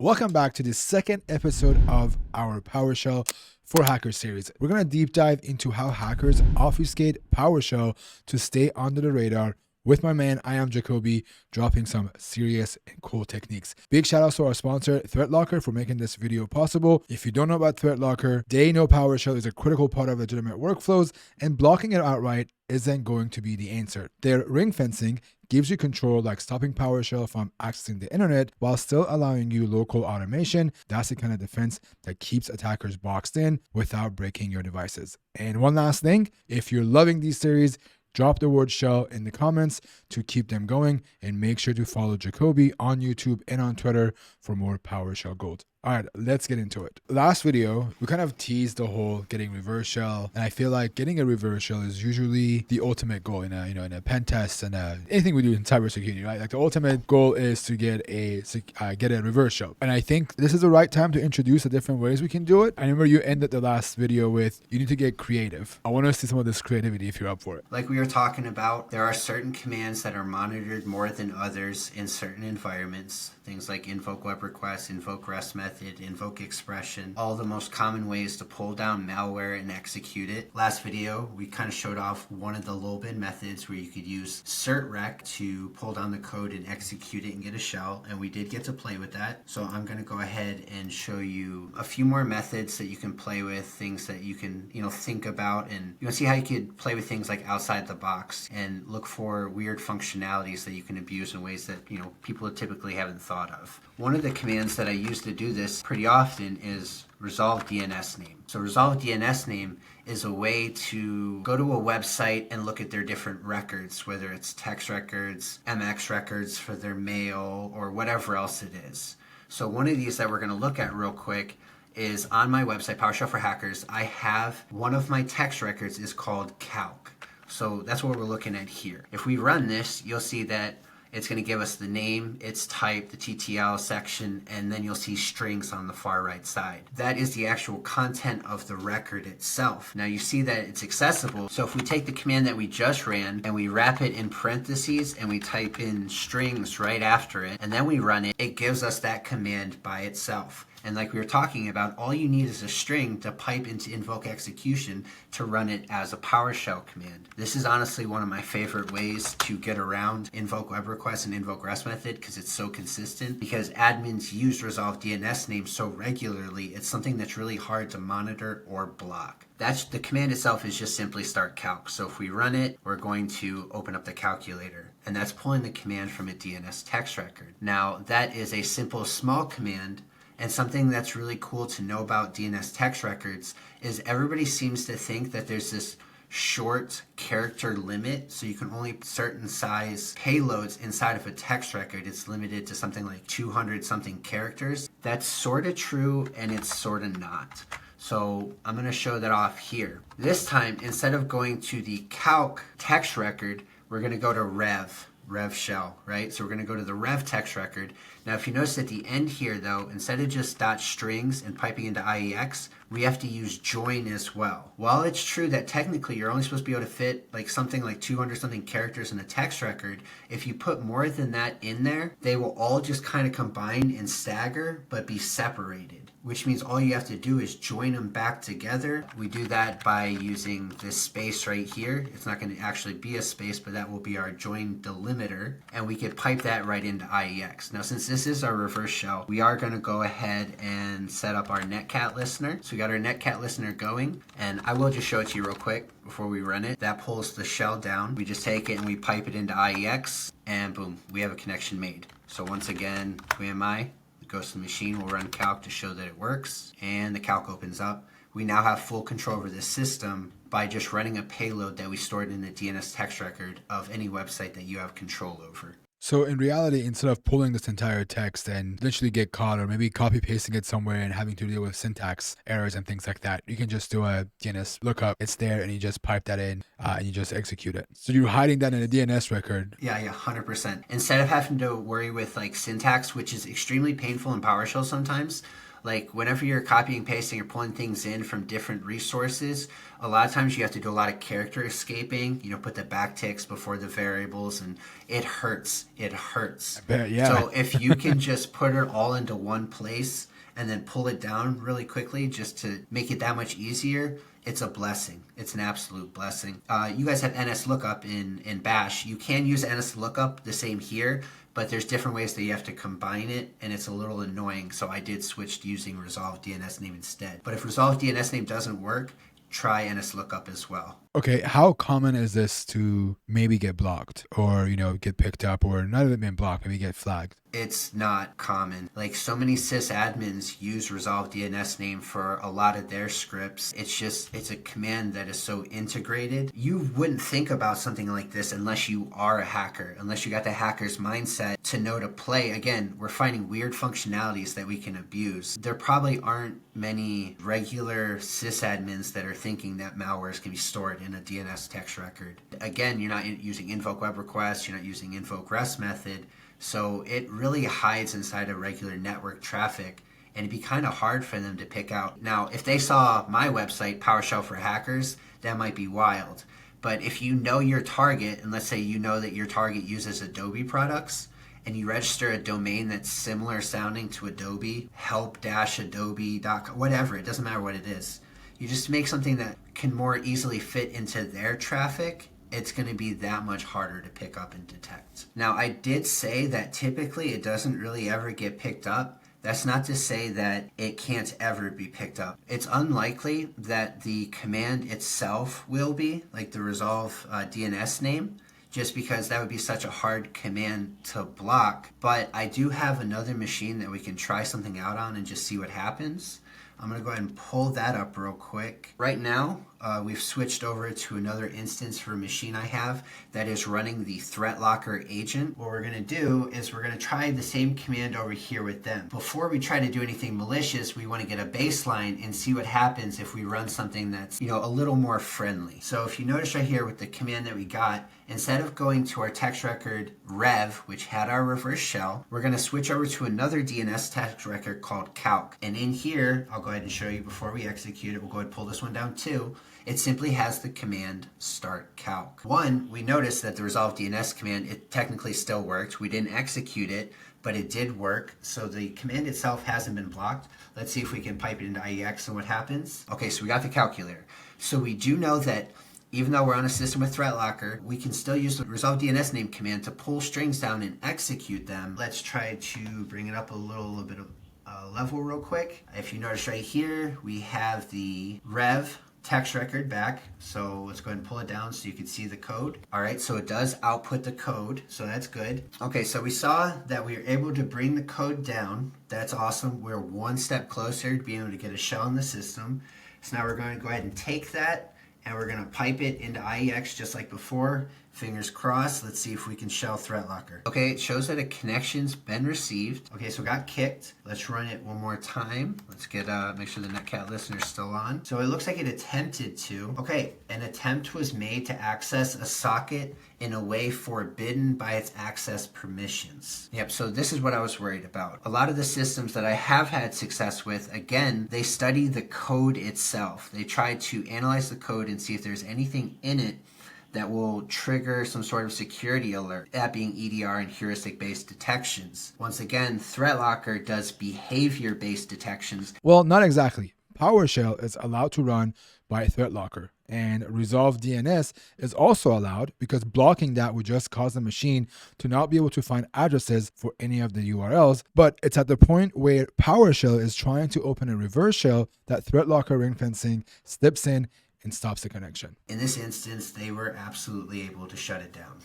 Welcome back to the second episode of our PowerShell for Hackers series. We're going to deep dive into how hackers obfuscate PowerShell to stay under the radar with my man, I am Jacoby, dropping some serious and cool techniques. Big shout out to our sponsor, ThreatLocker, for making this video possible. If you don't know about ThreatLocker, they know PowerShell is a critical part of legitimate workflows, and blocking it outright isn't going to be the answer. Their ring fencing gives you control, like stopping PowerShell from accessing the internet while still allowing you local automation. That's the kind of defense that keeps attackers boxed in without breaking your devices. And one last thing, if you're loving these series, drop the word shell in the comments to keep them going, and make sure to follow Jacoby on YouTube and on Twitter for more PowerShell gold. All right, let's get into it. Last video, we kind of teased the whole getting reverse shell, and I feel like getting a reverse shell is usually the ultimate goal in a pen test and anything we do in cybersecurity, right? Like the ultimate goal is to get a reverse shell, and I think this is the right time to introduce the different ways we can do it. I remember you ended the last video with you need to get creative. I want to see some of this creativity if you're up for it. Like we were talking about, there are certain commands that are monitored more than others in certain environments. Things like invoke web request, invoke rest method, invoke expression, all the most common ways to pull down malware and execute it. Last video, we kind of showed off one of the low bin methods where you could use certrec to pull down the code and execute it and get a shell, and we did get to play with that. So I'm going to go ahead and show you a few more methods that you can play with, things that you can, think about, and you want to see how you could play with things like outside the box and look for weird functionalities that you can abuse in ways that, people typically haven't thought of. One of the commands that I use to do this pretty often is resolve DNS name. So resolve DNS name is a way to go to a website and look at their different records, whether it's text records, MX records for their mail, or whatever else it is. So one of these that we're going to look at real quick is on my website, PowerShell for Hackers. I have one of my text records is called calc. So that's what we're looking at here. If we run this, you'll see that it's going to give us the name, its type, the TTL section, and then you'll see strings on the far right side. That is the actual content of the record itself. Now you see that it's accessible. So if we take the command that we just ran and we wrap it in parentheses and we type in strings right after it, and then we run it, it gives us that command by itself. And like we were talking about, all you need is a string to pipe into invoke execution to run it as a PowerShell command. This is honestly one of my favorite ways to get around invoke web request and invoke rest method because it's so consistent. Because admins use resolve DNS names so regularly, it's something that's really hard to monitor or block. The command itself is just simply start calc. So if we run it, we're going to open up the calculator, and that's pulling the command from a DNS text record. Now that is a simple small command. And something that's really cool to know about DNS text records is everybody seems to think that there's this short character limit, so you can only certain size payloads inside of a text record. It's limited to something like 200 something characters. That's sort of true and it's sort of not. So I'm going to show that off here. This time, instead of going to the calc text record, we're going to go to rev shell, right? So we're going to go to the rev text record. Now, if you notice at the end here, though, instead of just .strings and piping into IEX, we have to use join as well. While it's true that technically you're only supposed to be able to fit like something like 200 something characters in a text record, if you put more than that in there, they will all just kind of combine and stagger, but be separated, which means all you have to do is join them back together. We do that by using this space right here. It's not going to actually be a space, but that will be our join delimiter, and we could pipe that right into IEX. Now, since this is our reverse shell, we are going to go ahead and set up our netcat listener. So we got our netcat listener going, and I will just show it to you real quick before we run it. That pulls the shell down. We just take it and we pipe it into IEX, and boom, we have a connection made. So once again, who am I? Goes to the machine, we'll run calc to show that it works, and the calc opens up. We now have full control over this system by just running a payload that we stored in the DNS text record of any website that you have control over. So in reality, instead of pulling this entire text and eventually get caught, or maybe copy pasting it somewhere and having to deal with syntax errors and things like that, you can just do a DNS lookup. It's there, and you just pipe that in and you just execute it. So you're hiding that in a DNS record. Yeah, 100%. Instead of having to worry with like syntax, which is extremely painful in PowerShell sometimes, Like whenever you're copying, pasting, or pulling things in from different resources, a lot of times you have to do a lot of character escaping, put the backticks before the variables, and it hurts. It hurts. I bet, yeah. So if you can just put it all into one place and then pull it down really quickly just to make it that much easier, it's a blessing. It's an absolute blessing. You guys have NSLOOKUP in Bash. You can use NSLOOKUP the same here, but there's different ways that you have to combine it, and it's a little annoying. So I did switch to using resolve DNS name instead. But if resolve DNS name doesn't work, try NSLOOKUP as well. Okay, how common is this to maybe get blocked or, get picked up, or not even blocked, maybe get flagged? It's not common. Like, so many sysadmins use resolve DNS name for a lot of their scripts. It's a command that is so integrated. You wouldn't think about something like this unless you are a hacker, unless you got the hacker's mindset to know to play. Again, we're finding weird functionalities that we can abuse. There probably aren't many regular sysadmins that are thinking that malwares can be stored in a DNS text record. Again, you're not using invoke web request, you're not using invoke rest method, so it really hides inside of regular network traffic, and it'd be kind of hard for them to pick out. Now, if they saw my website, PowerShell for Hackers, that might be wild. But if you know your target, and let's say you know that your target uses Adobe products, and you register a domain that's similar sounding to Adobe, help-adobe.com, whatever, it doesn't matter what it is. You just make something that can more easily fit into their traffic, it's going to be that much harder to pick up and detect. Now, I did say that typically it doesn't really ever get picked up. That's not to say that it can't ever be picked up. It's unlikely that the command itself will be, like the resolve DNS name, just because that would be such a hard command to block. But I do have another machine that we can try something out on and just see what happens. I'm going to go ahead and pull that up real quick. Right now, we've switched over to another instance for a machine I have that is running the Threat Locker agent. What we're going to do is we're going to try the same command over here with them. Before we try to do anything malicious, we want to get a baseline and see what happens if we run something that's, a little more friendly. So if you notice right here with the command that we got, instead of going to our text record rev, which had our reverse shell, we're going to switch over to another DNS text record called calc. And in here, I'll go ahead and show you before we execute it. We'll go ahead and pull this one down too. It simply has the command start calc. One, we noticed that the resolve DNS command, it technically still worked. We didn't execute it, but it did work. So the command itself hasn't been blocked. Let's see if we can pipe it into IEX and what happens. Okay, so we got the calculator. So we do know that even though we're on a system with Threat Locker, we can still use the resolve DNS name command to pull strings down and execute them. Let's try to bring it up a little bit of level real quick. If you notice right here, we have the rev text record back. So let's go ahead and pull it down so you can see the code. All right, so it does output the code, so that's good. Okay, so we saw that we were able to bring the code down. That's awesome. We're one step closer to being able to get a shell in the system. So now we're going to go ahead and take that and we're going to pipe it into IEX just like before. Fingers crossed. Let's see if we can shell Threat Locker. Okay, it shows that a connection's been received. Okay, so it got kicked. Let's run it one more time. Let's get make sure the Netcat listener's still on. So it looks like it attempted to. Okay, an attempt was made to access a socket in a way forbidden by its access permissions. Yep, so this is what I was worried about. A lot of the systems that I have had success with, again, they study the code itself. They try to analyze the code and see if there's anything in it that will trigger some sort of security alert, that being EDR and heuristic-based detections. Once again, Threat Locker does behavior-based detections. Well, not exactly. PowerShell is allowed to run by Threat Locker, and resolve DNS is also allowed because blocking that would just cause the machine to not be able to find addresses for any of the URLs. But it's at the point where PowerShell is trying to open a reverse shell that Threat Locker ring fencing slips in and stops the connection. In this instance, they were absolutely able to shut it down.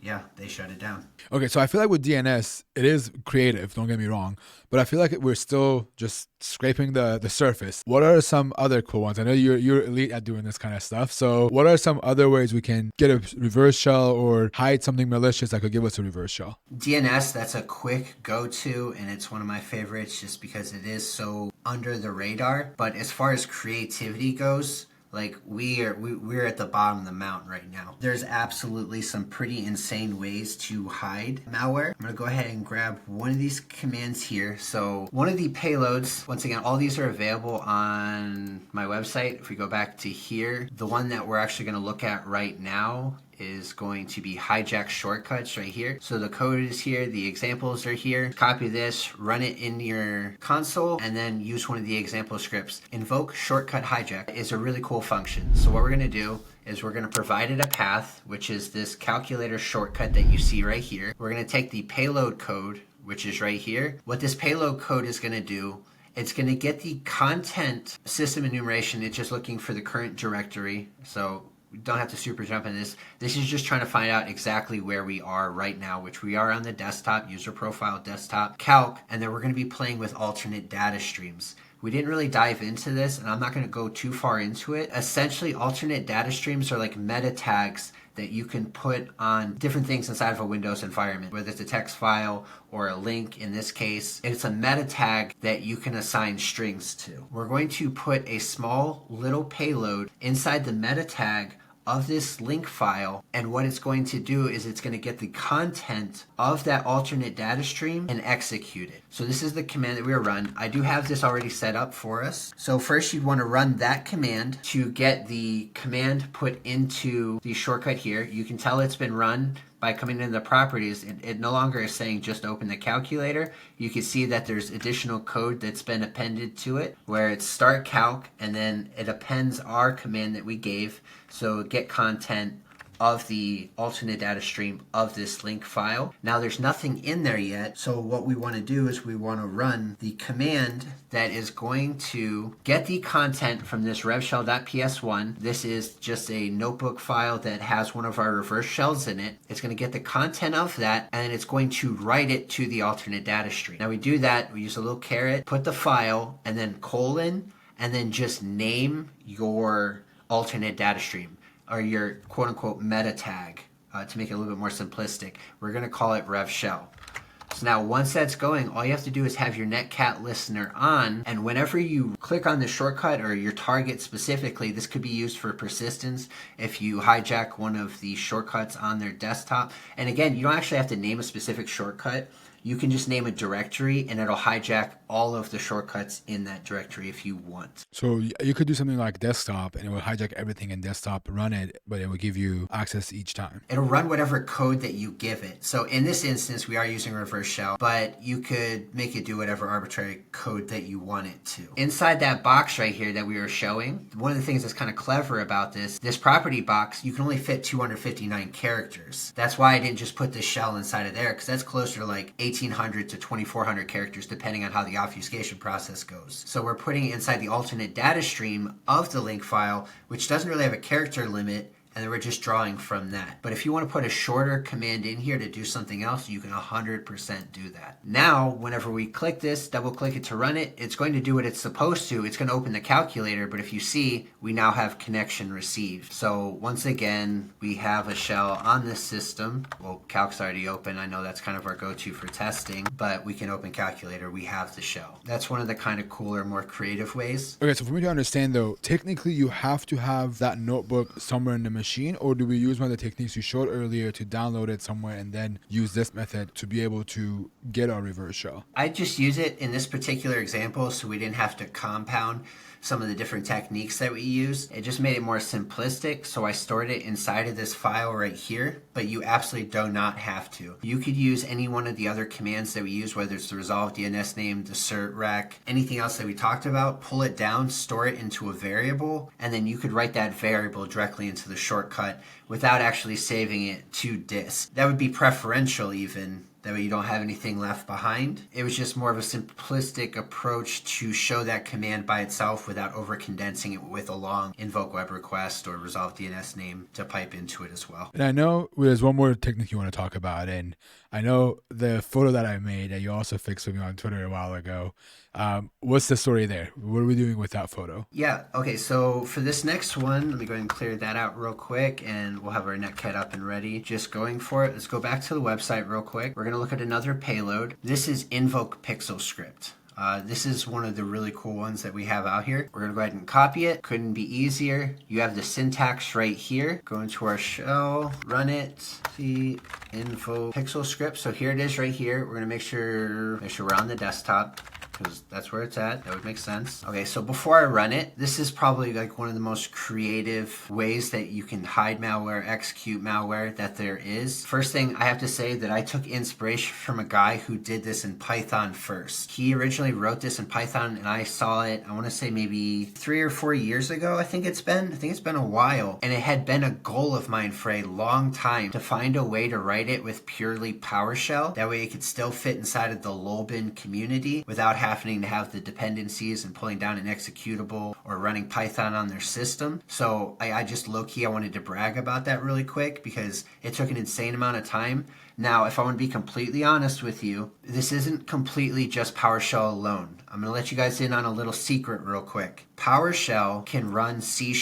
Yeah, they shut it down. Okay, so I feel like with DNS, it is creative, don't get me wrong, but I feel like we're still just scraping the surface. What are some other cool ones? I know you're elite at doing this kind of stuff, so what are some other ways we can get a reverse shell or hide something malicious that could give us a reverse shell? DNS, that's a quick go-to, and it's one of my favorites just because it is so under the radar. But as far as creativity goes, Like we're at the bottom of the mountain right now. There's absolutely some pretty insane ways to hide malware. I'm gonna go ahead and grab one of these commands here. So one of the payloads, once again, all these are available on my website. If we go back to here, the one that we're actually gonna look at right now is going to be hijack shortcuts right here. So the code is here, the examples are here. Copy this, run it in your console, and then use one of the example scripts. Invoke shortcut hijack is a really cool function. So what we're gonna do is we're gonna provide it a path, which is this calculator shortcut that you see right here. We're gonna take the payload code, which is right here. What this payload code is gonna do, it's going to get the content system enumeration. It's just looking for the current directory. So we don't have to super jump in this. This is just trying to find out exactly where we are right now, which we are on the desktop, user profile desktop, calc, and then we're going to be playing with alternate data streams. We didn't really dive into this, and I'm not going to go too far into it. Essentially, alternate data streams are like meta tags that you can put on different things inside of a Windows environment, whether it's a text file or a link. In this case, it's a meta tag that you can assign strings to. We're going to put a small little payload inside the meta tag of this link file, and what it's going to do is it's going to get the content of that alternate data stream and execute it. So this is the command that we will run. I do have this already set up for us. So first you'd want to run that command to get the command put into the shortcut here. You can tell it's been run by coming into the properties. It no longer is saying just open the calculator. You can see that there's additional code that's been appended to it where it's start calc, and then it appends our command that we gave. So get content of the alternate data stream of this link file. Now there's nothing in there yet, so what we want to do is we want to run the command that is going to get the content from this revshell.ps1. This is just a notebook file that has one of our reverse shells in it. It's going to get the content of that, and it's going to write it to the alternate data stream. Now we do that, we use a little caret, put the file, and then colon, and then just name your alternate data stream, or your quote-unquote meta tag, to make it a little bit more simplistic. We're going to call it revshell. So now once that's going, all you have to do is have your netcat listener on, and whenever you click on the shortcut or your target specifically, this could be used for persistence if you hijack one of the shortcuts on their desktop. And again, you don't actually have to name a specific shortcut. You can just name a directory and it'll hijack all of the shortcuts in that directory if you want. So you could do something like desktop and it will hijack everything in desktop, run it, but it will give you access each time. It'll run whatever code that you give it. So in this instance, we are using reverse shell, but you could make it do whatever arbitrary code that you want it to. Inside that box right here that we were showing, one of the things that's kind of clever about this property box, you can only fit 259 characters. That's why I didn't just put this shell inside of there, because that's closer to like 1,800 to 2,400 characters, depending on how the obfuscation process goes. So we're putting it inside the alternate data stream of the link file, which doesn't really have a character limit, and then we're just drawing from that. But if you want to put a shorter command in here to do something else, you can 100% do that. Now, whenever we click this, double click it to run it, it's going to do what it's supposed to. It's going to open the calculator, but if you see, we now have connection received. So once again, we have a shell on this system. Well, calc's already open. I know that's kind of our go-to for testing, but we can open calculator. We have the shell. That's one of the kind of cooler, more creative ways. Okay, so for me to understand though, technically you have to have that notebook somewhere in the machine, or do we use one of the techniques you showed earlier to download it somewhere and then use this method to be able to get our reverse shell? I just use it in this particular example so we didn't have to compound some of the different techniques that we use. It just made it more simplistic, so I stored it inside of this file right here, but you absolutely do not have to. You could use any one of the other commands that we use, whether it's the resolve DNS name, the cert rec, anything else that we talked about, pull it down, store it into a variable, and then you could write that variable directly into the shortcut without actually saving it to disk. That would be preferential even. That way you don't have anything left behind. It was just more of a simplistic approach to show that command by itself without over condensing it with a long invoke web request or resolve DNS name to pipe into it as well. And I know there's one more technique you want to talk about, and I know the photo that I made that you also fixed with me on Twitter a while ago. What's the story there? What are we doing with that photo? Yeah, okay, so for this next one, let me go ahead and clear that out real quick, and we'll have our netcat up and ready. Just going for it. Let's go back to the website real quick. We're going to look at another payload. This is invoke pixel script. This is one of the really cool ones that we have out here. We're going to go ahead and copy it. Couldn't be easier. You have the syntax right here. Go into our shell, run it, see info pixel script. So here it is right here. We're going to make sure we're on the desktop, because that's where it's at. That would make sense. Okay, so before I run it, this is probably like one of the most creative ways that you can hide malware, execute malware that there is. First thing I have to say that I took inspiration from a guy who did this in Python first. He originally wrote this in Python, and I saw it, I want to say maybe 3 or 4 years ago, I think it's been a while. And it had been a goal of mine for a long time to find a way to write it with purely PowerShell. That way it could still fit inside of the Lolbin community without having to have the dependencies and pulling down an executable or running Python on their system. So I just low-key, I wanted to brag about that really quick because it took an insane amount of time. Now, if I want to be completely honest with you, this isn't completely just PowerShell alone. I'm going to let you guys in on a little secret real quick. PowerShell can run C#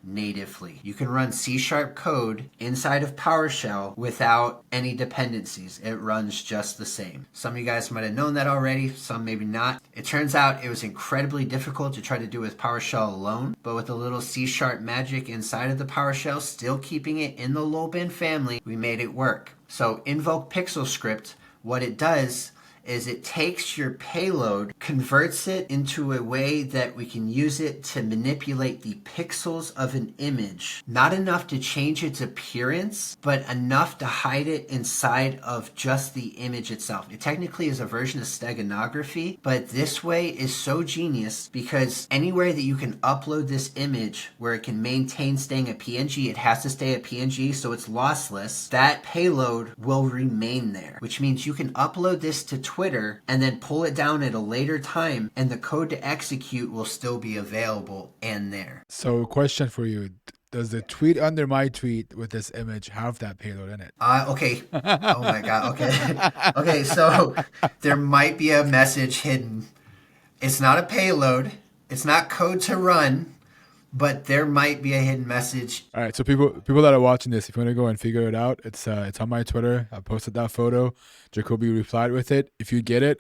natively. You can run C# code inside of PowerShell without any dependencies. It runs just the same. Some of you guys might have known that already, some maybe not. It turns out it was incredibly difficult to try to do with PowerShell alone, but with a little C# magic inside of the PowerShell, still keeping it in the Lolbin family, we made it work. So invoke pixel script, what it does is it takes your payload, converts it into a way that we can use it to manipulate the pixels of an image. Not enough to change its appearance, but enough to hide it inside of just the image itself. It technically is a version of Steganography, but this way is so genius because anywhere that you can upload this image where it can maintain staying a PNG, it has to stay a PNG so it's lossless. That payload will remain there, which means you can upload this to Twitter and then pull it down at a later time and the code to execute will still be available and there. So question for you. Does the tweet under my tweet with this image have that payload in it? Okay. Oh my God. Okay. Okay. So there might be a message hidden. It's not a payload. It's not code to run, but there might be a hidden message. All right. So people that are watching this, if you want to go and figure it out, it's on my Twitter. I posted that photo. Jacoby replied with it. If you get it,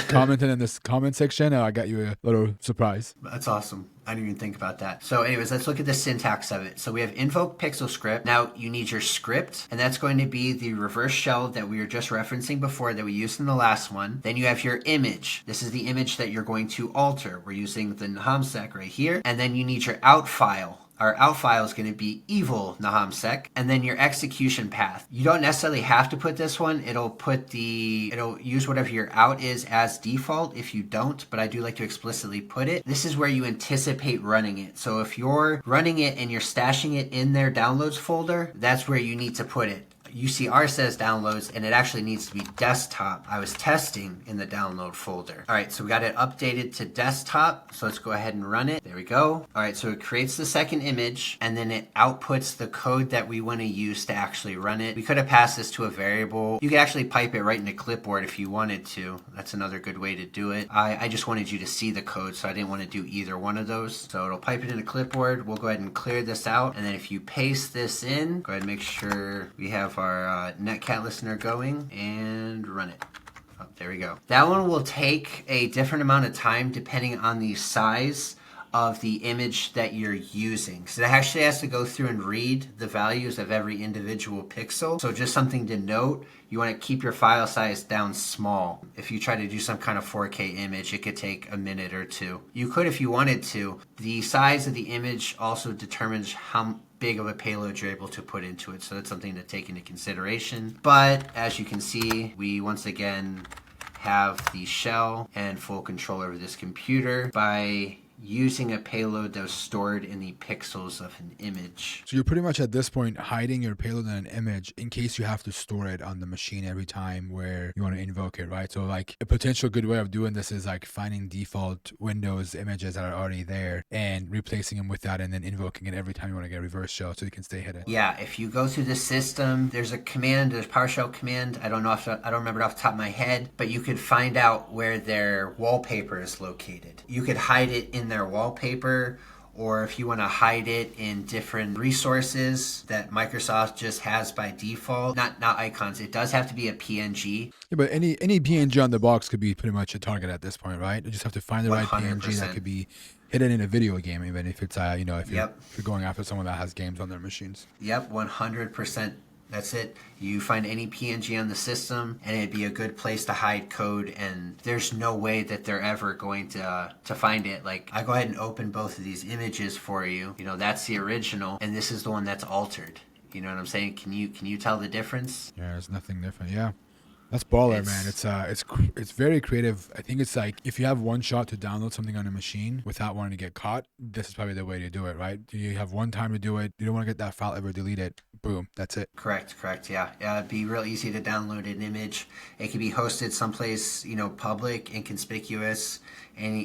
comment it in this comment section. I got you a little surprise. That's awesome. I didn't even think about that. So anyways, let's look at the syntax of it. So we have invoke pixel script. Now you need your script, and that's going to be the reverse shell that we were just referencing before that we used in the last one. Then you have your image. This is the image that you're going to alter. We're using the NahamSec right here. And then you need your out file. Our out file is going to be evil NahamSec, and then your execution path. You don't necessarily have to put this one. It'll use whatever your out is as default if you don't, but I do like to explicitly put it. This is where you anticipate running it. So if you're running it and you're stashing it in their downloads folder, that's where you need to put it. UCR says downloads, and it actually needs to be desktop. I was testing in the download folder. All right, so we got it updated to desktop. So let's go ahead and run it. There we go. All right, so it creates the second image, and then it outputs the code that we want to use to actually run it. We could have passed this to a variable. You could actually pipe it right into clipboard if you wanted to. That's another good way to do it. I just wanted you to see the code, so I didn't want to do either one of those. So it'll pipe it into clipboard. We'll go ahead and clear this out, and then if you paste this in, go ahead and make sure we have our netcat listener going and run it. Oh, there we go. That one will take a different amount of time depending on the size of the image that you're using. So that actually has to go through and read the values of every individual pixel. So just something to note, you want to keep your file size down small. If you try to do some kind of 4K image, it could take a minute or two. You could if you wanted to. The size of the image also determines how big of a payload you're able to put into it. So that's something to take into consideration. But as you can see, we once again have the shell and full control over this computer by using a payload that was stored in the pixels of an image. So you're pretty much at this point hiding your payload in an image in case you have to store it on the machine every time where you want to invoke it, right? So like a potential good way of doing this is like finding default Windows images that are already there and replacing them with that and then invoking it every time you want to get a reverse shell so you can stay hidden. Yeah, if you go through the system, there's a command, there's PowerShell command. I don't remember it off the top of my head, but you could find out where their wallpaper is located. You could hide it in their wallpaper, or if you want to hide it in different resources that Microsoft just has by default, not icons, it does have to be a PNG. Yeah, but any PNG on the box could be pretty much a target at this point, right? You just have to find the right PNG that could be hidden in a video game, even if it's if you're going after someone that has games on their machines. Yep, 100%. That's it. You find any PNG on the system, and it'd be a good place to hide code, and there's no way that they're ever going to find it. Like, I go ahead and open both of these images for you. You know, that's the original, and this is the one that's altered. You know what I'm saying? Can you tell the difference? Yeah, there's nothing different. Yeah. That's baller, man. It's very creative. I think it's like if you have one shot to download something on a machine without wanting to get caught, this is probably the way to do it, right? You have one time to do it. You don't want to get that file ever deleted. Boom, that's it. Correct. Yeah. It'd be real easy to download an image. It can be hosted someplace, public and conspicuous. Any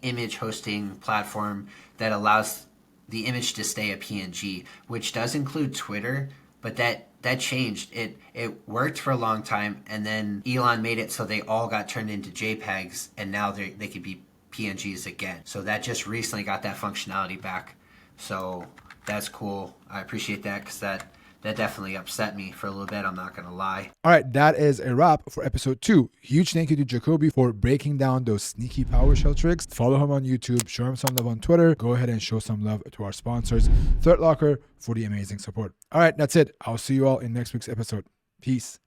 image hosting platform that allows the image to stay a PNG, which does include Twitter, but that changed. It worked for a long time, and then Elon made it so they all got turned into JPEGs, and now they could be PNGs again. So that just recently got that functionality back. So that's cool. I appreciate that, because that definitely upset me for a little bit. I'm not going to lie. All right, that is a wrap for episode 2. Huge thank you to Jacoby for breaking down those sneaky PowerShell tricks. Follow him on YouTube. Show him some love on Twitter. Go ahead and show some love to our sponsors, Threat Locker, for the amazing support. All right, that's it. I'll see you all in next week's episode. Peace.